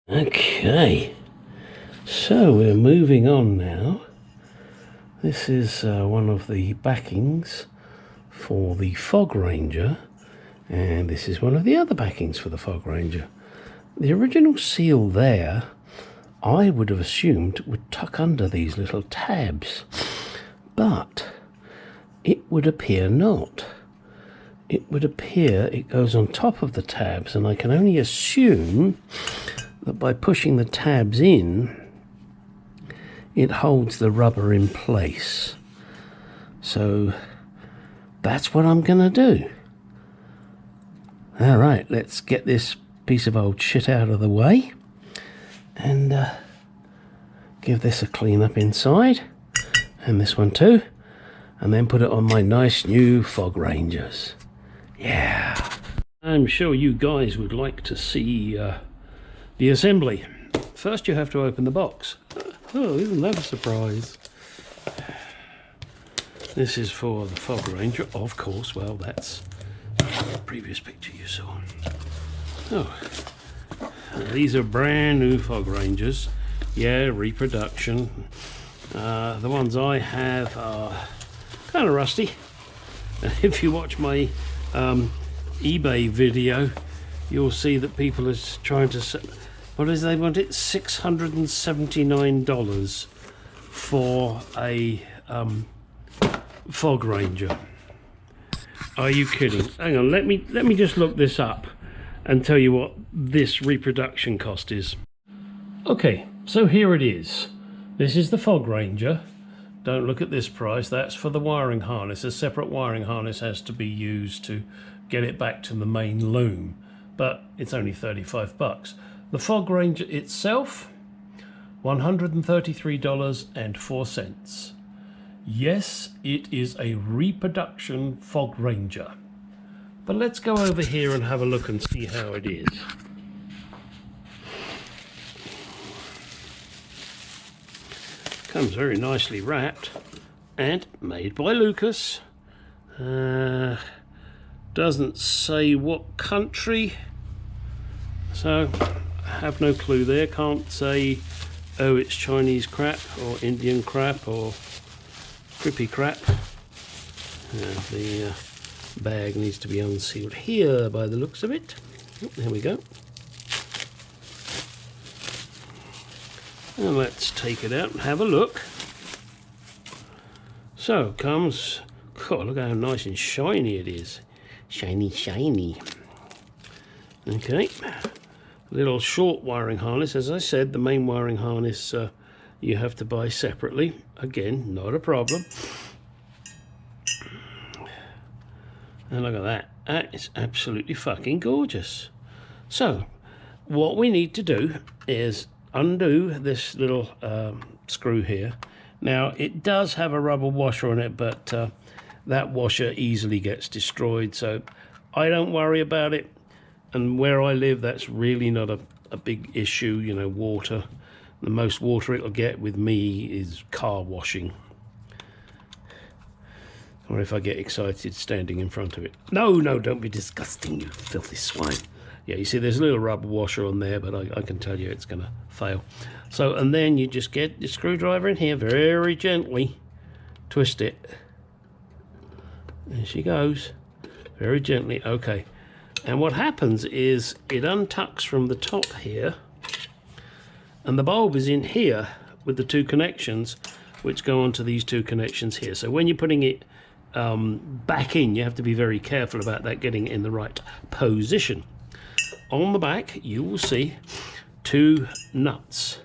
Okay, so we're moving on now. This is one of the backings for the Fog Ranger, and this is one of the other backings for the Fog Ranger. The original seal there, I would have assumed, would tuck under these little tabs, but it would appear not. It would appear it goes on top of the tabs, and I can only assume that by pushing the tabs in, it holds the rubber in place. So that's what I'm gonna do. All right, let's get this piece of old shit out of the way and give this a clean up inside, and this one too, and then put it on my nice new Fog Rangers. Yeah. I'm sure you guys would like to see the assembly. First you have to open the box. Oh, isn't that a surprise? This is for the Fog Ranger, of course. Well, that's the previous picture you saw. Oh, these are brand new Fog Rangers. Yeah, reproduction. The ones I have are kind of rusty. If you watch my eBay video, you'll see that people are trying to sell, what is they want it, $679 for a Fog Ranger. Are you kidding? Hang on, let me just look this up and tell you what this reproduction cost is. Okay, so here it is. This is the Fog Ranger. Don't look at this price, that's for the wiring harness. A separate wiring harness has to be used to get it back to the main loom, but it's only 35 bucks. The Fog Ranger itself, $133.04. Yes, it is a reproduction Fog Ranger. But let's go over here and have a look and see how it is. Comes very nicely wrapped and made by Lucas. Doesn't say what country, so I have no clue there. Can't say, oh, it's Chinese crap or Indian crap or crippy crap. The bag needs to be unsealed here by the looks of it. Oh, there we go. And let's take it out and have a look. So comes, God, look how nice and shiny it is. Shiny, shiny. Okay, little short wiring harness. As I said, the main wiring harness you have to buy separately. Again, not a problem. And look at that. That is absolutely fucking gorgeous. So, what we need to do is undo this little screw here. Now, it does have a rubber washer on it, but that washer easily gets destroyed, so I don't worry about it. And where I live, that's really not a big issue, you know, water. The most water it'll get with me is car washing. Or if I get excited standing in front of it. No, no, don't be disgusting, you filthy swine. Yeah, you see there's a little rubber washer on there, but I can tell you it's going to fail. So, and then you just get your screwdriver in here, very gently, twist it. There she goes, very gently, okay. And what happens is it untucks from the top here, and the bulb is in here with the two connections, which go onto these two connections here. So when you're putting it back in, you have to be very careful about that getting in the right position. On the back, you will see two nuts.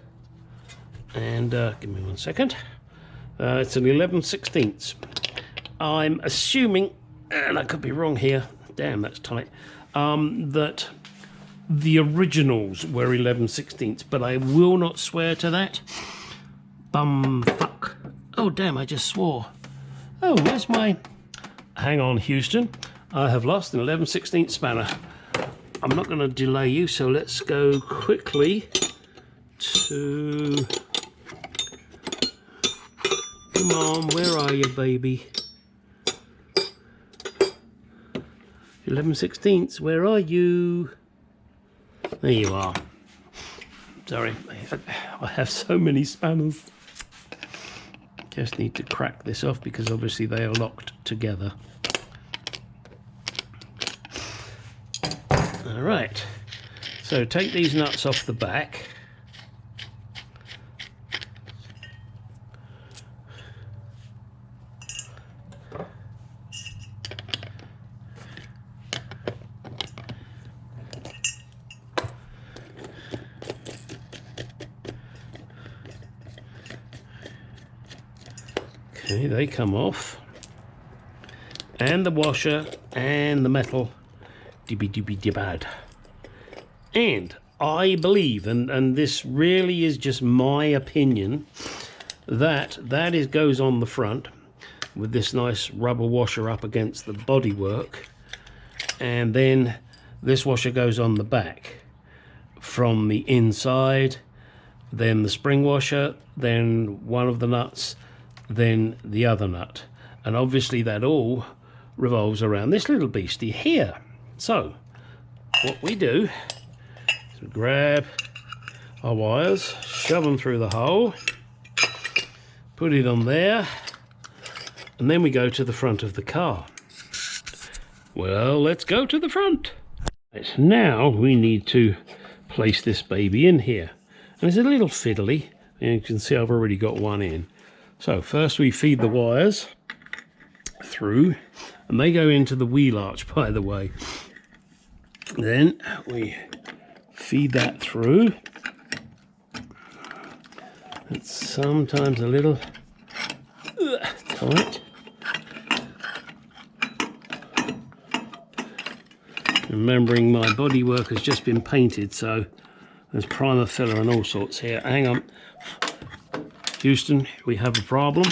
And give me 1 second. It's an 11/16. I'm assuming, and I could be wrong here, damn, that's tight, that the originals were 11/16, but I will not swear to that. Fuck. Oh, damn, I just swore. Oh, where's my... Hang on, Houston. I have lost an 11/16 spanner. I'm not going to delay you, so let's go quickly to... Come on, where are you, baby? 11/16, where are you? There you are. Sorry, I have so many spanners. Just need to crack this off because obviously they are locked together. All right, so take these nuts off the back. Okay, they come off, and the washer and the metal dibby-dibby-dibbad. And I believe, and this really is just my opinion, that goes on the front with this nice rubber washer up against the bodywork, and then this washer goes on the back from the inside, then the spring washer, then one of the nuts, then the other nut, and obviously that all revolves around this little beastie here. So what we do is we grab our wires, shove them through the hole, put it on there, and then we go to the front of the car. Well, let's go to the front. Right, now we need to place this baby in here, and it's a little fiddly, and you can see I've already got one in. So first we feed the wires through, and they go into the wheel arch, by the way. Then we feed that through. It's sometimes a little tight. Remembering my bodywork has just been painted, so there's primer filler and all sorts here. Hang on. Houston, we have a problem.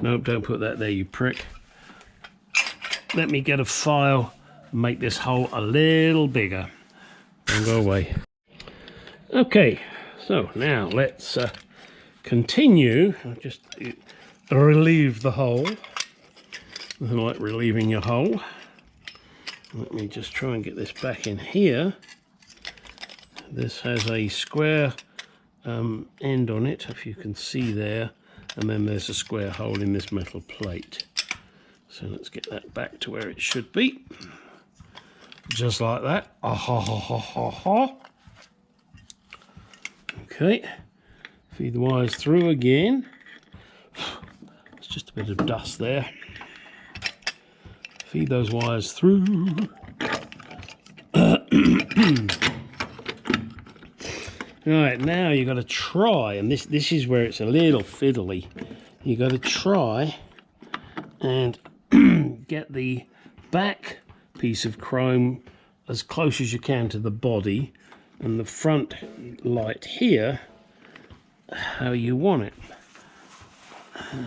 Nope, don't put that there, you prick. Let me get a file and make this hole a little bigger. Don't go away. Okay, so now let's continue. I'll just relieve the hole. Nothing like relieving your hole. Let me just try and get this back in here. This has a square end on it, if you can see there, and then there's a square hole in this metal plate. So let's get that back to where it should be, just like that. Okay, feed the wires through again. There's just a bit of dust there. Feed those wires through. Right, now you've got to try, and this is where it's a little fiddly. You've got to try and get the back piece of chrome as close as you can to the body, and the front light here how you want it.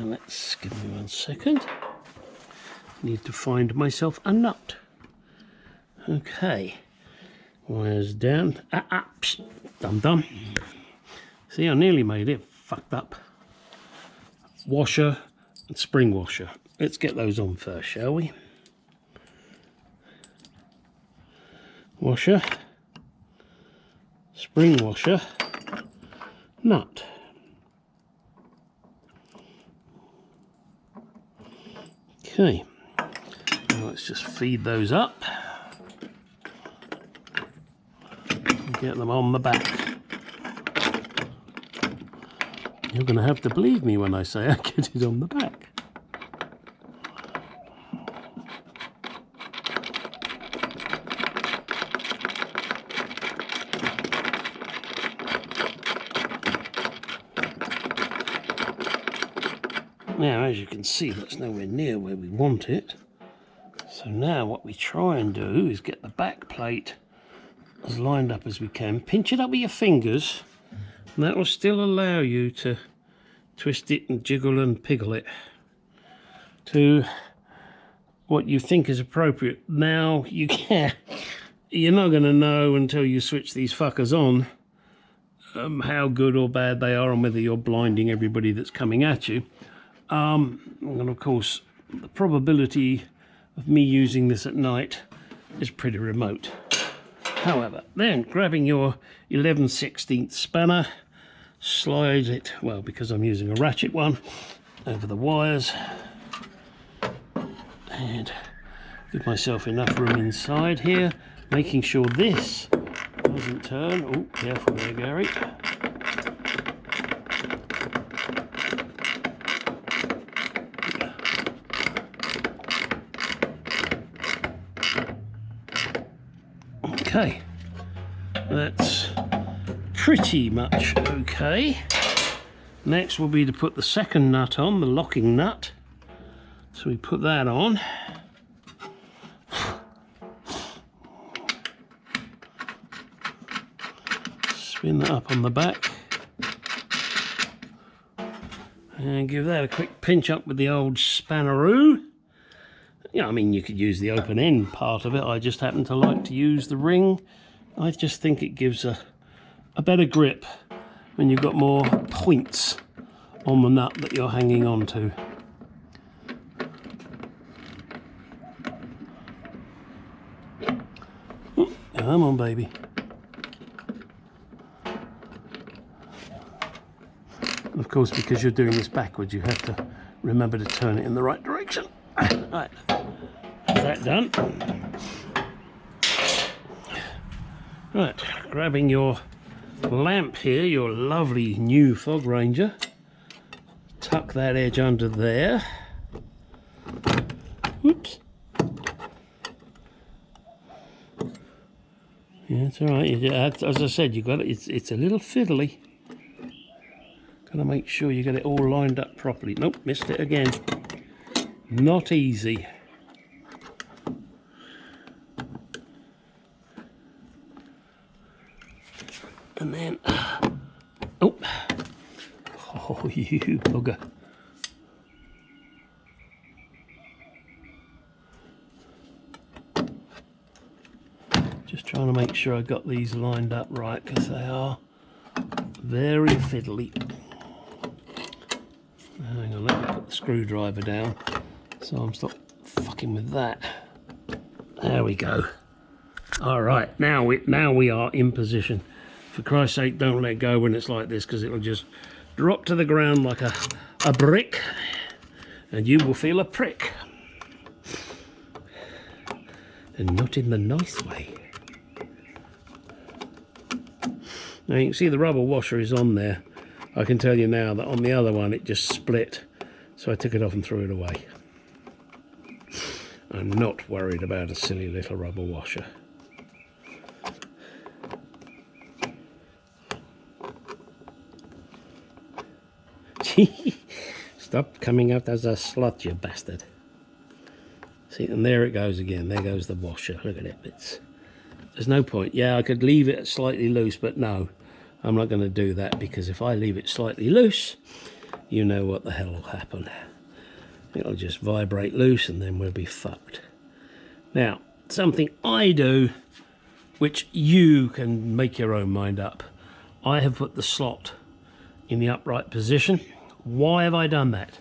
Let's give me 1 second. Need to find myself a nut. Okay, wires down. Psst. Dum-dum. See, I nearly made it. Fucked up. Washer and spring washer. Let's get those on first, shall we? Washer, spring washer, nut. Okay, now let's just feed those up. Get them on the back. You're going to have to believe me when I say I get it on the back. Now, as you can see, that's nowhere near where we want it. So now what we try and do is get the back plate as lined up as we can. Pinch it up with your fingers, and that will still allow you to twist it and jiggle and piggle it to what you think is appropriate. Now, you're not going to know until you switch these fuckers on how good or bad they are, and whether you're blinding everybody that's coming at you. And of course, the probability of me using this at night is pretty remote. However, then grabbing your 11/16 spanner, slide it, well, because I'm using a ratchet one, over the wires, and give myself enough room inside here, making sure this doesn't turn. Oh, careful there, Gary. Okay, that's pretty much okay. Next will be to put the second nut on, the locking nut. So we put that on. Spin that up on the back. And give that a quick pinch up with the old spanneroo. Yeah, I mean, you could use the open end part of it. I just happen to like to use the ring. I just think it gives a better grip when you've got more points on the nut that you're hanging on to. Oh, come on, baby. Of course, because you're doing this backwards, you have to remember to turn it in the right direction. Right, that done. Right, grabbing your lamp here, your lovely new Fog Ranger. Tuck that edge under there. Whoops. Yeah, it's all right. As I said, you got it. It's a little fiddly. Got to make sure you get it all lined up properly. Nope, missed it again. Not easy. And then, oh, you bugger. Just trying to make sure I got these lined up right, because they are very fiddly. Hang on, let me put the screwdriver down so I'm stop fucking with that. There we go. All right, now we are in position. For Christ's sake, don't let go when it's like this, because it'll just drop to the ground like a brick, and you will feel a prick. And not in the nice way. Now you can see the rubber washer is on there. I can tell you now that on the other one it just split, so I took it off and threw it away. I'm not worried about a silly little rubber washer. Stop coming out as a slut, you bastard. See, and there it goes again. There goes the washer. Look at it. There's no point. Yeah, I could leave it slightly loose, but no, I'm not going to do that, because if I leave it slightly loose, you know what the hell will happen. It'll just vibrate loose and then we'll be fucked. Now, something I do, which you can make your own mind up. I have put the slot in the upright position. Why have I done that?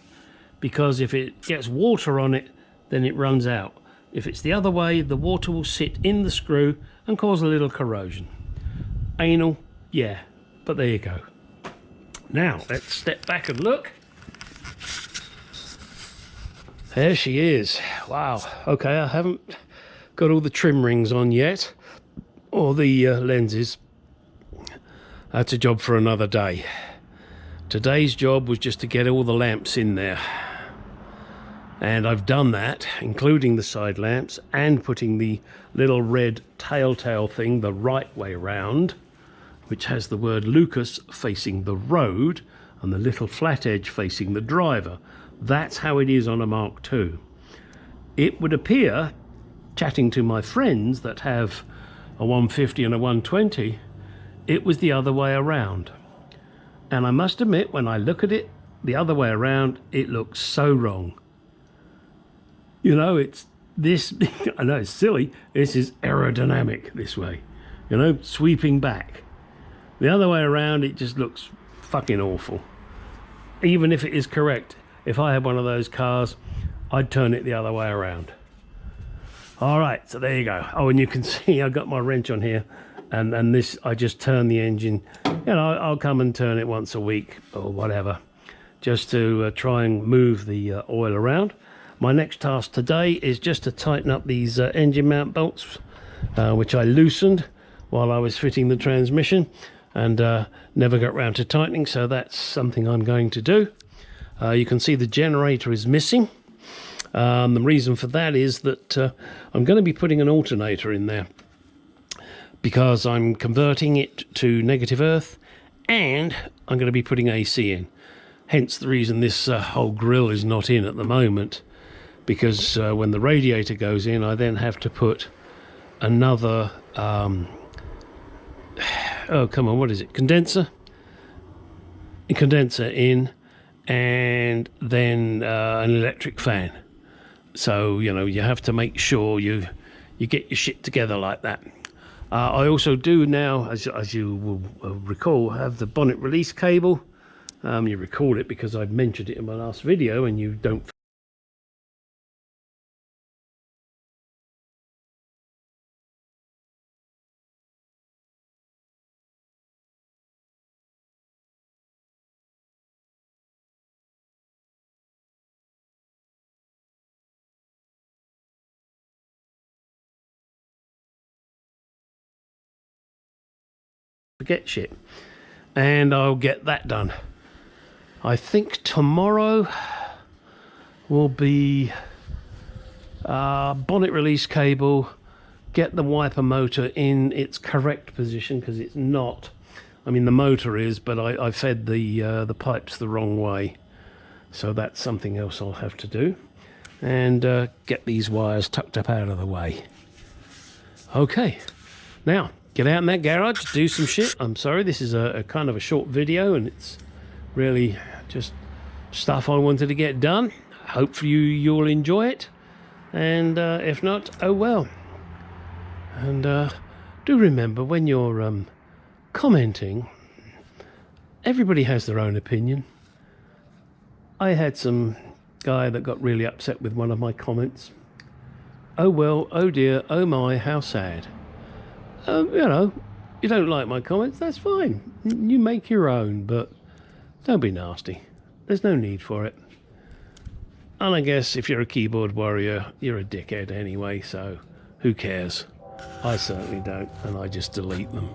Because if it gets water on it, then it runs out. If it's the other way, the water will sit in the screw and cause a little corrosion. Anal, yeah, but there you go. Now, let's step back and look. There she is. Wow. Okay, I haven't got all the trim rings on yet, or the lenses. That's a job for another day. Today's job was just to get all the lamps in there. And I've done that, including the side lamps, and putting the little red telltale thing the right way round, which has the word Lucas facing the road and the little flat edge facing the driver. That's how it is on a Mark II. It would appear, chatting to my friends that have a 150 and a 120, it was the other way around. And I must admit, when I look at it the other way around, it looks so wrong. You know, it's this, I know it's silly, this is aerodynamic this way. You know, sweeping back. The other way around, it just looks fucking awful. Even if it is correct, if I had one of those cars, I'd turn it the other way around. All right, so there you go. Oh, and you can see I got my wrench on here, and this, I just turn the engine. You know, I'll come and turn it once a week or whatever, just to try and move the oil around. My next task today is just to tighten up these engine mount bolts, which I loosened while I was fitting the transmission, and never got round to tightening, so that's something I'm going to do. You can see the generator is missing. The reason for that is that I'm going to be putting an alternator in there because I'm converting it to negative earth, and I'm going to be putting AC in. Hence the reason this whole grill is not in at the moment, because when the radiator goes in, I then have to put another oh come on, what is it, condenser in, and then an electric fan. So, you know, you have to make sure you get your shit together like that. I also do now, as you will recall, have the bonnet release cable. You recall it because I mentioned it in my last video, and you don't forget shit. And I'll get that done. I think tomorrow will be bonnet release cable, get the wiper motor in its correct position, because it's not. I mean, the motor is, but I fed the pipes the wrong way, so that's something else I'll have to do. And get these wires tucked up out of the way. Okay, now get out in that garage, do some shit. I'm sorry, this is a kind of a short video, and it's really just stuff I wanted to get done. Hopefully you'll enjoy it, and if not, oh well. And do remember, when you're commenting, everybody has their own opinion. I had some guy that got really upset with one of my comments. Oh well, oh dear, oh my, how sad. You know, you don't like my comments, that's fine. You make your own, but don't be nasty. There's no need for it. And I guess if you're a keyboard warrior, you're a dickhead anyway, so who cares? I certainly don't, and I just delete them.